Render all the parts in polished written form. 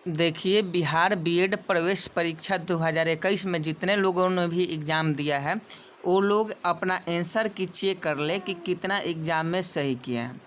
देखिए, बिहार बीएड प्रवेश परीक्षा 2021 में जितने लोगों ने भी एग्ज़ाम दिया है वो लोग अपना आंसर की चेक कर ले कि कितना एग्ज़ाम में सही किए हैं।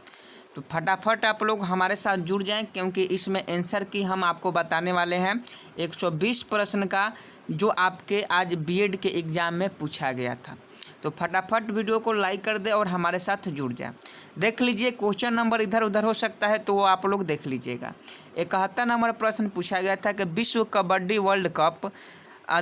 तो फटाफट आप लोग हमारे साथ जुड़ जाएं, क्योंकि इसमें आंसर की हम आपको बताने वाले हैं 120 प्रश्न का, जो आपके आज बीएड के एग्ज़ाम में पूछा गया था। तो फटाफट वीडियो को लाइक कर दे और हमारे साथ जुड़ जाए। देख लीजिए, क्वेश्चन नंबर इधर उधर हो सकता है तो वो आप लोग देख लीजिएगा। 71 नंबर प्रश्न पूछा गया था कि विश्व कबड्डी वर्ल्ड कप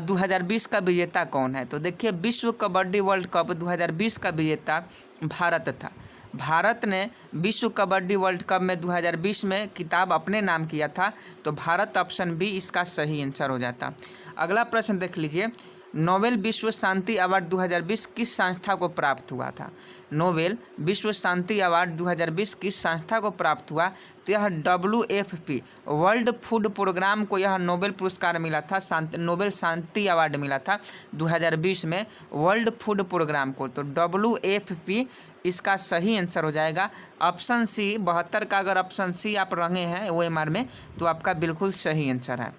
2020 का विजेता कौन है। तो देखिए, विश्व कबड्डी वर्ल्ड कप 2020 का विजेता भारत था। भारत ने विश्व कबड्डी वर्ल्ड कप में 2020 में खिताब अपने नाम किया था, तो भारत ऑप्शन बी इसका सही आंसर हो जाता। अगला प्रश्न देख लीजिए, नोबेल विश्व शांति अवार्ड 2020 किस संस्था को प्राप्त हुआ था। नोबेल विश्व शांति अवार्ड 2020 किस संस्था को प्राप्त हुआ। तो यह WFP वर्ल्ड फूड प्रोग्राम को यह नोबेल पुरस्कार मिला था, नोबेल शांति अवार्ड मिला था 2020 में वर्ल्ड फूड प्रोग्राम को। तो WFP इसका सही आंसर हो जाएगा ऑप्शन सी। 72 का अगर ऑप्शन सी आप रंगे हैं OMR में तो आपका बिल्कुल सही आंसर है।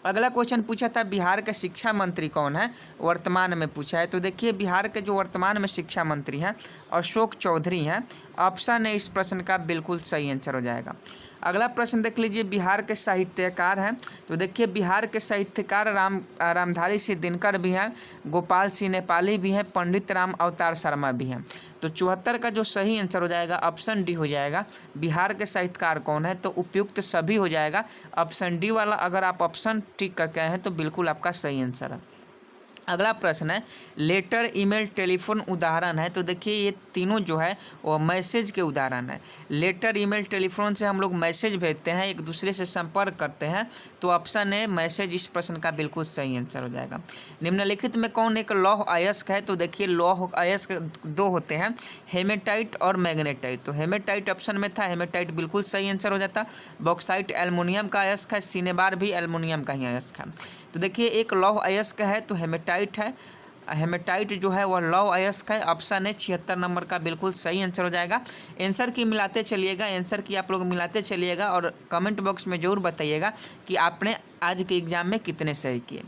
अगला क्वेश्चन पूछा था, बिहार के शिक्षा मंत्री कौन है, वर्तमान में पूछा है। तो देखिए, बिहार के जो वर्तमान में शिक्षा मंत्री हैं अशोक चौधरी हैं। ऑप्शन ए इस प्रश्न का बिल्कुल सही आंसर हो जाएगा। अगला प्रश्न देख लीजिए, बिहार के साहित्यकार हैं। तो देखिए, बिहार के साहित्यकार रामधारी सिंह दिनकर भी हैं, गोपाल सिंह नेपाली भी हैं, पंडित राम अवतार शर्मा भी हैं। तो 74 का जो सही आंसर हो जाएगा ऑप्शन डी हो जाएगा। बिहार के साहित्यकार कौन है, तो उपयुक्त सभी हो जाएगा। ऑप्शन डी वाला अगर आप ऑप्शन टिक करके आए हैं तो बिल्कुल आपका सही आंसर है। अगला प्रश्न है, लेटर, ईमेल, टेलीफोन उदाहरण है। तो देखिए, ये तीनों जो है वो मैसेज के उदाहरण है। लेटर, ईमेल, टेलीफोन से हम लोग मैसेज भेजते हैं, एक दूसरे से संपर्क करते हैं, तो ऑप्शन है मैसेज इस प्रश्न का बिल्कुल सही आंसर हो जाएगा। निम्नलिखित में कौन एक लौह अयस्क है। तो देखिए, लौह अयस्क दो होते हैं, हेमेटाइट और मैग्नेटाइट। तो हेमेटाइट ऑप्शन में था, हेमेटाइट बिल्कुल सही आंसर हो जाता। बॉक्साइट एल्युमिनियम का अयस्क है, सिनेबार भी एल्युमिनियम का ही अयस्क है। तो देखिए, एक लौह अयस्क है तो हेमेटाइट है, हेमेटाइट जो है वह लौह अयस्क है। ऑप्शन है 76 नंबर का बिल्कुल सही आंसर हो जाएगा। आंसर की मिलाते चलिएगा, आंसर की आप लोग मिलाते चलिएगा और कमेंट बॉक्स में ज़रूर बताइएगा कि आपने आज के एग्जाम में कितने सही किए।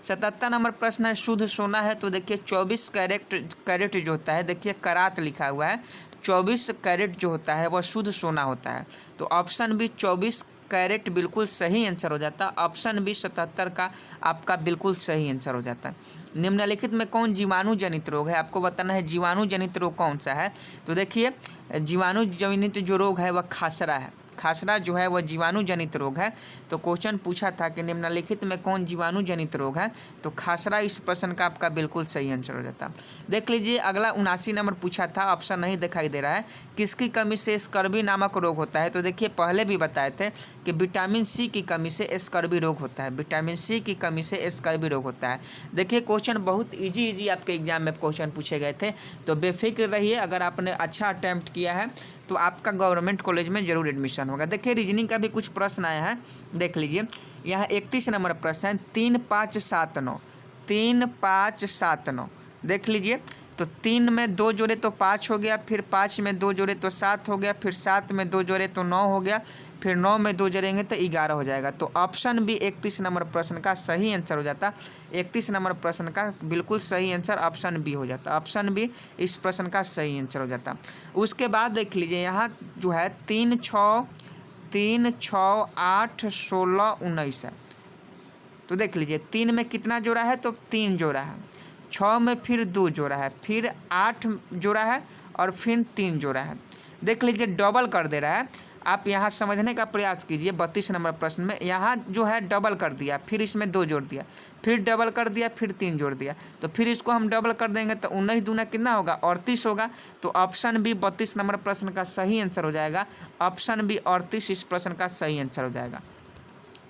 77 नंबर प्रश्न है, शुद्ध सोना है। तो देखिए, 24 कैरेट जो होता है, देखिए करात लिखा हुआ है, 24 कैरेट जो होता है वह शुद्ध सोना होता है। तो ऑप्शन बी 24 कैरेट बिल्कुल सही आंसर हो जाता। ऑप्शन बी 77 का आपका बिल्कुल सही आंसर हो जाता है। निम्नलिखित में कौन जीवाणु जनित रोग है, आपको बताना है जीवाणु जनित रोग कौन सा है। तो देखिए, जीवाणु जनित जो रोग है वह खासरा है। खासरा जो है वह जीवाणु जनित रोग है। तो क्वेश्चन पूछा था कि निम्नलिखित में कौन जीवाणु जनित रोग है, तो खासरा इस प्रश्न का आपका बिल्कुल सही आंसर हो जाता। देख लीजिए, अगला 79 नंबर पूछा था, ऑप्शन नहीं दिखाई दे रहा है, किसकी कमी से स्कर्वी नामक रोग होता है। तो देखिए, पहले भी बताए थे कि विटामिन सी की कमी से स्कर्वी रोग होता है, विटामिन सी की कमी से स्कर्वी रोग होता है। देखिए, क्वेश्चन बहुत इजी आपके एग्जाम में क्वेश्चन पूछे गए थे, तो बेफिक्र रहिए, अगर आपने अच्छा अटैम्प्ट किया है तो आपका गवर्नमेंट कॉलेज में जरूर एडमिशन होगा। देखिए, रीजनिंग का भी कुछ प्रश्न आया है, देख लीजिए। यहाँ 31 नंबर प्रश्न है, 3 5 7 9, 3 5 7 9। देख लीजिए, तो 3 में 2 जोड़े तो 5 हो गया, फिर 5 में 2 जोड़े तो 7 हो गया, फिर 7 में 2 जोड़े तो 9 हो गया, फिर 9 में 2 जोड़ेंगे तो 11 हो जाएगा। तो ऑप्शन भी 31 नंबर प्रश्न का सही आंसर हो जाता। 31 नंबर प्रश्न का बिल्कुल सही आंसर ऑप्शन बी हो जाता। ऑप्शन बी इस प्रश्न का सही आंसर हो जाता। उसके बाद देख लीजिए, यहाँ जो है 3 6 8 16 19 है। तो देख लीजिए, 3 में कितना जोड़ा है, तो 3 जोड़ा है, 6 में फिर 2 जोड़ा है, फिर 8 जोड़ा है और फिर 3 जोड़ा है। देख लीजिए, डबल कर दे रहा है। आप यहाँ समझने का प्रयास कीजिए। 32 नंबर प्रश्न में यहाँ जो है डबल कर दिया, फिर इसमें 2 जोड़ दिया, फिर डबल कर दिया, फिर 3 जोड़ दिया, तो फिर इसको हम डबल कर देंगे तो 19 दूना कितना होगा, 38 होगा। तो ऑप्शन बी 32 नंबर प्रश्न का सही आंसर हो जाएगा। ऑप्शन बी 38 इस प्रश्न का सही आंसर हो जाएगा।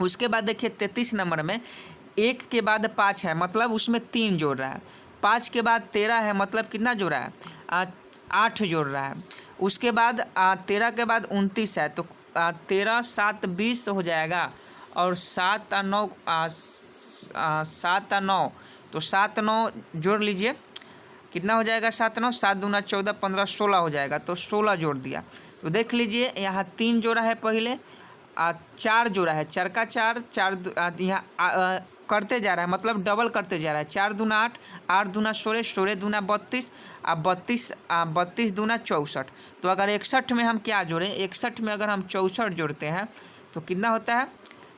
उसके बाद देखिए, 33 नंबर में 1 के बाद 5 है, मतलब उसमें 3 जोड़ रहा है। 5 के बाद 13 है, मतलब कितना जोड़ रहा है, 8 जोड़ रहा है। उसके बाद 13 के बाद 29 है, तो 13 7 20 हो जाएगा, और 7 और 9 7 और 9, तो 7 9 जोड़ लीजिए, कितना हो जाएगा, 7 9, 7 दूना 14 15 16 हो जाएगा, तो 16 जोड़ दिया। तो देख लीजिए, यहाँ 3 जोड़ा है पहले, 4 जोड़ा है, चार का चार, यहाँ करते जा रहा है, मतलब डबल करते जा रहा है। 4 दूना 8, 8 दूना 16, 16 दूना 32, 32 32 दूना 64। तो अगर 61 में हम क्या जोड़ें, 61 में अगर हम 64 जोड़ते हैं तो कितना होता है,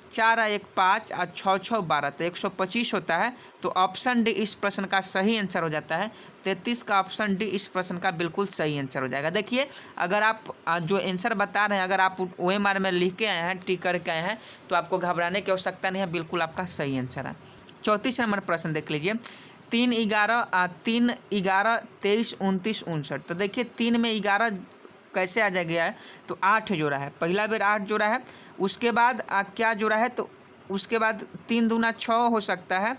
4 1 5 और 6 6 12, तो 125 होता है। तो ऑप्शन डी इस प्रश्न का सही आंसर हो जाता है। 33 का ऑप्शन डी इस प्रश्न का बिल्कुल सही आंसर हो जाएगा। देखिए अगर आप जो आंसर बता रहे हैं, अगर आप OMR में लिख के आए हैं, टिक करके आए हैं, तो आपको घबराने की आवश्यकता नहीं है, बिल्कुल आपका सही आंसर है। 34 नंबर प्रश्न देख लीजिए। 3 11 23 29 59। तो देखिए 3 में 11 कैसे आ जा गया है, तो 8 जोड़ा है, पहला बेर 8 जोड़ा है। उसके बाद क्या जोड़ा है, तो उसके बाद 3 दूना 6 हो सकता है।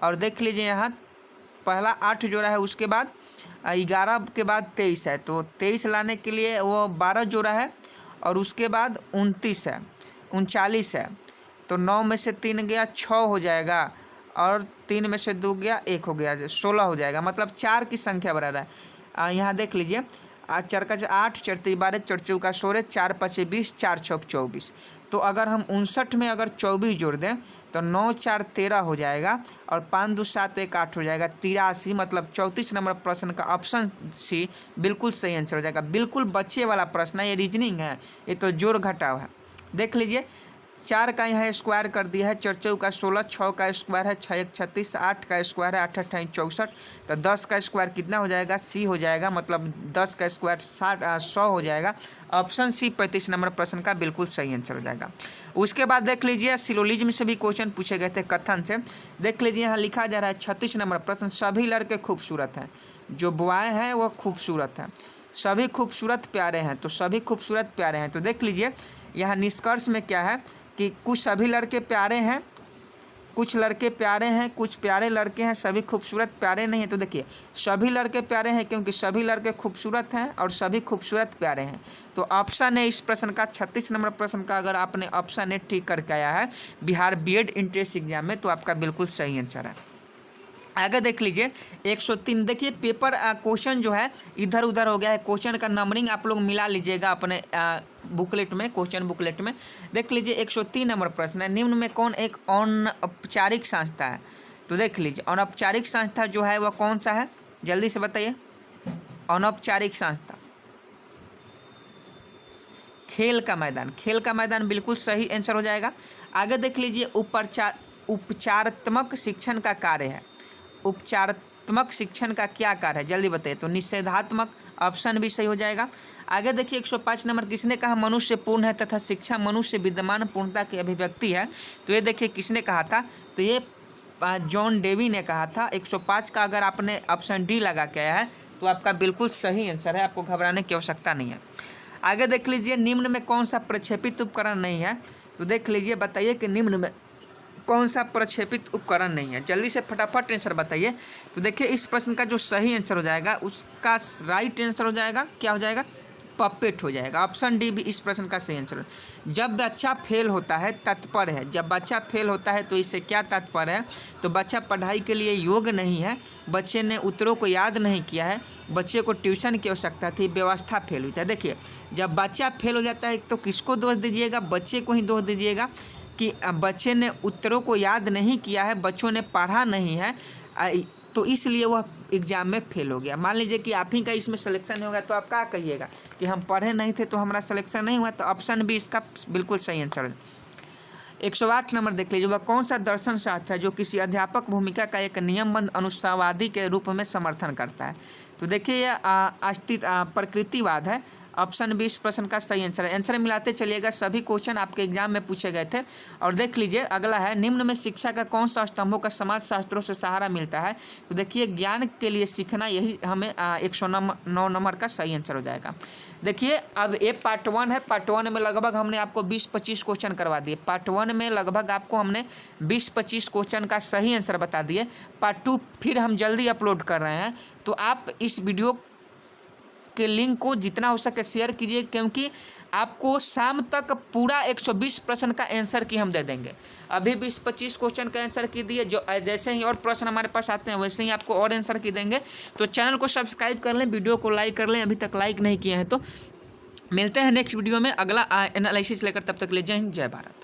और देख लीजिए यहाँ पहला 8 जोड़ा है, उसके बाद 11 के बाद 23 है, तो 23 लाने के लिए वो 12 जोड़ा है। और उसके बाद 29 है, 39 है। तो 9 में से 3 गया 6 हो जाएगा, और 3 में से 2 गया 1 हो गया, 16 हो जाएगा। मतलब 4 की संख्या बराबर है। यहाँ देख लीजिए 4 का 8, 4 3 12, 4 4 16, 4 5 20, 4 6 24। तो अगर हम 59 में अगर 24 जोड़ दें तो 9 4 13 हो जाएगा, और 5 2 7 1 8 हो जाएगा, 83। मतलब 34 नंबर प्रश्न का ऑप्शन सी बिल्कुल सही आंसर हो जाएगा। बिल्कुल बच्चे वाला प्रश्न है, ये रीजनिंग है, ये तो जोड़ घटाव है। देख लीजिए 4 का यहाँ स्क्वायर कर दिया है, 4 4 का 16, 6 का स्क्वायर है 6 1 36, 8 का स्क्वायर है 8 8 64। तो 10 का स्क्वायर कितना हो जाएगा, सी हो जाएगा। मतलब 10 का स्क्वायर 100 हो जाएगा। ऑप्शन सी 35 नंबर प्रश्न का बिल्कुल सही आंसर हो जाएगा। उसके बाद देख लीजिए सिलोजिज्म से भी क्वेश्चन पूछे गए थे, कथन से। देख लीजिए यहाँ लिखा जा रहा है 36 नंबर प्रश्न। सभी लड़के खूबसूरत हैं, जो बॉय हैं वह खूबसूरत हैं, सभी खूबसूरत प्यारे हैं, तो सभी खूबसूरत प्यारे हैं। तो देख लीजिए यहाँ निष्कर्ष में क्या है कि कुछ सभी लड़के प्यारे हैं, कुछ लड़के प्यारे हैं, कुछ प्यारे लड़के हैं, सभी खूबसूरत प्यारे नहीं हैं। तो देखिए सभी लड़के प्यारे हैं क्योंकि सभी लड़के खूबसूरत हैं, और सभी खूबसूरत प्यारे हैं। तो ऑप्शन ए इस प्रश्न का 36 नंबर प्रश्न का अगर आपने ऑप्शन ए ठीक करके आया है बिहार बीएड इंट्रेंस एग्जाम में, तो आपका बिल्कुल सही आंसर है। आगे देख लीजिए 103। देखिए पेपर क्वेश्चन जो है इधर उधर हो गया है, क्वेश्चन का नंबरिंग आप लोग मिला लीजिएगा अपने बुकलेट में, क्वेश्चन बुकलेट में। देख लीजिए 103 नंबर प्रश्न है, निम्न में कौन एक अनौपचारिक संस्था है। तो देख लीजिए अनौपचारिक संस्था जो है वह कौन सा है, जल्दी से बताइए। अनौपचारिक संस्था, खेल का मैदान, खेल का मैदान बिल्कुल सही आंसर हो जाएगा। आगे देख लीजिए उपचारात्मक शिक्षण का कार्य है, उपचारात्मक शिक्षण का क्या कार्य है, जल्दी बताइए। तो निषेधात्मक, ऑप्शन भी सही हो जाएगा। आगे देखिए 105 नंबर, किसने कहा मनुष्य पूर्ण है तथा शिक्षा मनुष्य विद्यमान पूर्णता की अभिव्यक्ति है। तो ये देखिए किसने कहा था, तो ये जॉन डेवी ने कहा था। 105 का अगर आपने ऑप्शन डी लगा के आया है तो आपका बिल्कुल सही आंसर है, आपको घबराने की आवश्यकता नहीं है। आगे देख लीजिए निम्न में कौन सा प्रक्षेपित उपकरण नहीं है। तो देख लीजिए बताइए कि निम्न में कौन सा प्रक्षेपित उपकरण नहीं है, जल्दी से फटाफट आंसर बताइए। तो देखिए इस प्रश्न का जो सही आंसर हो जाएगा उसका राइट आंसर हो जाएगा, क्या हो जाएगा, पपेट हो जाएगा। ऑप्शन डी भी इस प्रश्न का सही आंसर है। जब बच्चा फेल होता है तात्पर्य है, जब बच्चा फेल होता है तो इससे क्या तात्पर्य है, तो बच्चा पढ़ाई के लिए योग्य नहीं है, बच्चे ने उत्तरों को याद नहीं किया है, बच्चे को ट्यूशन की आवश्यकता थी, व्यवस्था फेल हुई था। देखिए जब बच्चा फेल हो जाता है तो किसको दोष दीजिएगा, बच्चे को ही दोष दीजिएगा कि बच्चे ने उत्तरों को याद नहीं किया है, बच्चों ने पढ़ा नहीं है, तो इसलिए वह एग्ज़ाम में फेल हो गया। मान लीजिए कि आप ही का इसमें सिलेक्शन होगा तो आप क्या कहिएगा कि हम पढ़े नहीं थे तो हमारा सिलेक्शन नहीं हुआ। तो ऑप्शन भी इसका बिल्कुल सही आंसर है। 108 नंबर देख लीजिए, वह कौन सा दर्शन शास्त्र है जो किसी अध्यापक भूमिका का एक नियमबद्ध अनुसारवादी के रूप में समर्थन करता है। तो देखिए यह प्रकृतिवाद है। ऑप्शन बी इस प्रश्न का सही आंसर है। आंसर मिलाते चलिएगा, सभी क्वेश्चन आपके एग्जाम में पूछे गए थे। और देख लीजिए अगला है, निम्न में शिक्षा का कौन सा स्तंभों का समाज शास्त्रों से सहारा मिलता है। तो देखिए ज्ञान के लिए सीखना, यही हमें 109 नंबर का सही आंसर हो जाएगा। देखिए अब ये पार्ट 1 है, पार्ट 1 में लगभग हमने आपको 20-25 क्वेश्चन करवा दिए। पार्ट 1 में लगभग आपको हमने 20-25 क्वेश्चन का सही आंसर बता दिए। पार्ट 2 फिर हम जल्दी अपलोड कर रहे हैं, तो आप इस वीडियो के लिंक को जितना हो सके शेयर कीजिए, क्योंकि आपको शाम तक पूरा 120 प्रश्न का आंसर की हम दे देंगे। अभी 20-25 क्वेश्चन का आंसर की दिए, जो जैसे ही और प्रश्न हमारे पास आते हैं वैसे ही आपको और आंसर की देंगे। तो चैनल को सब्सक्राइब कर लें, वीडियो को लाइक कर लें, अभी तक लाइक नहीं किए हैं तो मिलते हैं नेक्स्ट वीडियो में अगला एनालिसिस लेकर, तब तक ले जय हिंद जय भारत।